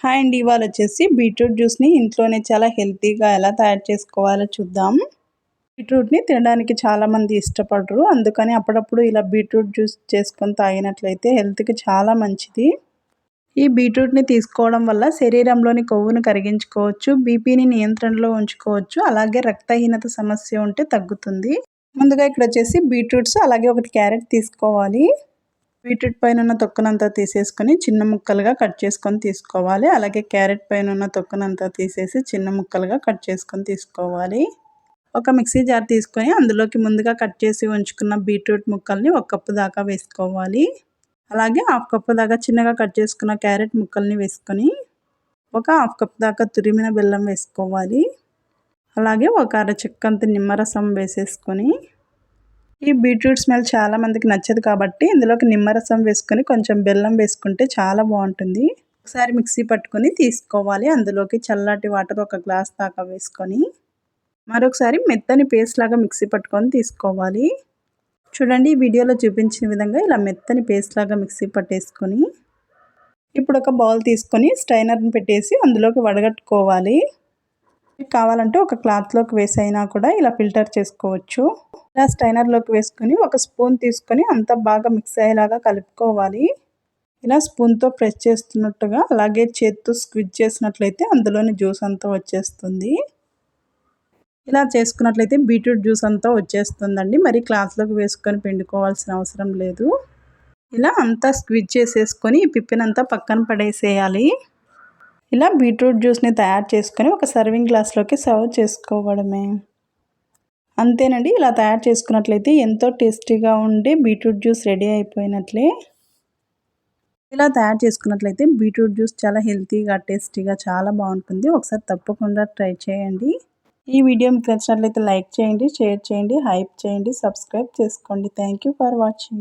Hi అండి. ఇవాళ వచ్చేసి బీట్రూట్ జ్యూస్ని ఇంట్లోనే చాలా హెల్తీగా ఎలా తయారు చేసుకోవాలో చూద్దాం. బీట్రూట్ని తినడానికి చాలామంది ఇష్టపడరు. అందుకని అప్పుడప్పుడు ఇలా బీట్రూట్ జ్యూస్ చేసుకొని తాగినట్లయితే హెల్త్కి చాలా మంచిది. ఈ బీట్రూట్ని తీసుకోవడం వల్ల శరీరంలోని కొవ్వును కరిగించుకోవచ్చు, బీపీని నియంత్రణలో ఉంచుకోవచ్చు, అలాగే రక్తహీనత సమస్య ఉంటే తగ్గుతుంది. ముందుగా ఇక్కడ వచ్చేసి బీట్రూట్స్ అలాగే ఒకటి క్యారెట్ తీసుకోవాలి. బీట్రూట్ పైన ఉన్న తొక్కనంతా తీసేసుకొని చిన్న ముక్కలుగా కట్ చేసుకొని తీసుకోవాలి. అలాగే క్యారెట్ పైన ఉన్న తొక్కనంతా తీసేసి చిన్న ముక్కలుగా కట్ చేసుకొని తీసుకోవాలి. ఒక మిక్సీ జార్ తీసుకొని అందులోకి ముందుగా కట్ చేసి ఉంచుకున్న బీట్రూట్ ముక్కల్ని 1 కప్పు దాకా వేసుకోవాలి. అలాగే 1/2 కప్పు దాకా చిన్నగా కట్ చేసుకున్న క్యారెట్ ముక్కల్ని వేసుకొని ఒక 1/2 కప్పు దాకా తురిమిన బెల్లం వేసుకోవాలి. అలాగే ఒక అరచెక్కంత నిమ్మరసం వేసేసుకొని, ఈ బీట్రూట్ స్మెల్ చాలా మందికి నచ్చదు కాబట్టి ఇందులోకి నిమ్మరసం వేసుకొని కొంచెం బెల్లం వేసుకుంటే చాలా బాగుంటుంది. ఒకసారి మిక్సీ పట్టుకొని తీసుకోవాలి. అందులోకి చల్లటి వాటర్ 1 గ్లాస్ దాకా వేసుకొని మరొకసారి మెత్తని పేస్ట్ లాగా మిక్సీ పట్టుకొని తీసుకోవాలి. చూడండి, ఈ వీడియోలో చూపించిన విధంగా ఇలా మెత్తని పేస్ట్ లాగా మిక్సీ పట్టేసుకొని ఇప్పుడు ఒక బౌల్ తీసుకొని స్ట్రైనర్ని పెట్టేసి అందులోకి వడగట్టుకోవాలి. కావాలంటే ఒక క్లాత్లోకి వేసైనా కూడా ఇలా ఫిల్టర్ చేసుకోవచ్చు. ఇలా స్ట్రైనర్లోకి వేసుకొని ఒక స్పూన్ తీసుకొని అంతా బాగా మిక్స్ అయ్యేలాగా కలుపుకోవాలి. ఇలా స్పూన్తో ప్రెస్ చేస్తున్నట్టుగా అలాగే చేత్తో స్క్విజ్ చేసినట్లయితే అందులోని జ్యూస్ అంతా వచ్చేస్తుంది. ఇలా చేసుకున్నట్లయితే బీట్రూట్ జ్యూస్ అంతా వచ్చేస్తుందండి. మరి క్లాత్లోకి వేసుకొని పిండుకోవాల్సిన అవసరం లేదు. ఇలా అంతా స్క్విజ్ చేసేసుకొని ఈ పిప్పినంతా పక్కన పడేసేయాలి. ఇలా బీట్రూట్ జ్యూస్ని తయారు చేసుకొని ఒక సర్వింగ్ గ్లాస్లోకి సర్వ్ చేసుకోవడమే. అంతేనండి. ఇలా తయారు చేసుకున్నట్లయితే ఎంతో టేస్టీగా ఉండే బీట్రూట్ జ్యూస్ రెడీ అయిపోయినట్లే. ఇలా తయారు చేసుకున్నట్లయితే బీట్రూట్ జ్యూస్ చాలా హెల్తీగా, టేస్టీగా చాలా బాగుంటుంది. ఒకసారి తప్పకుండా ట్రై చేయండి. ఈ వీడియో మీకు నచ్చినట్లయితే లైక్ చేయండి, షేర్ చేయండి, హైప్ చేయండి, సబ్స్క్రైబ్ చేసుకోండి. Thank you for watching.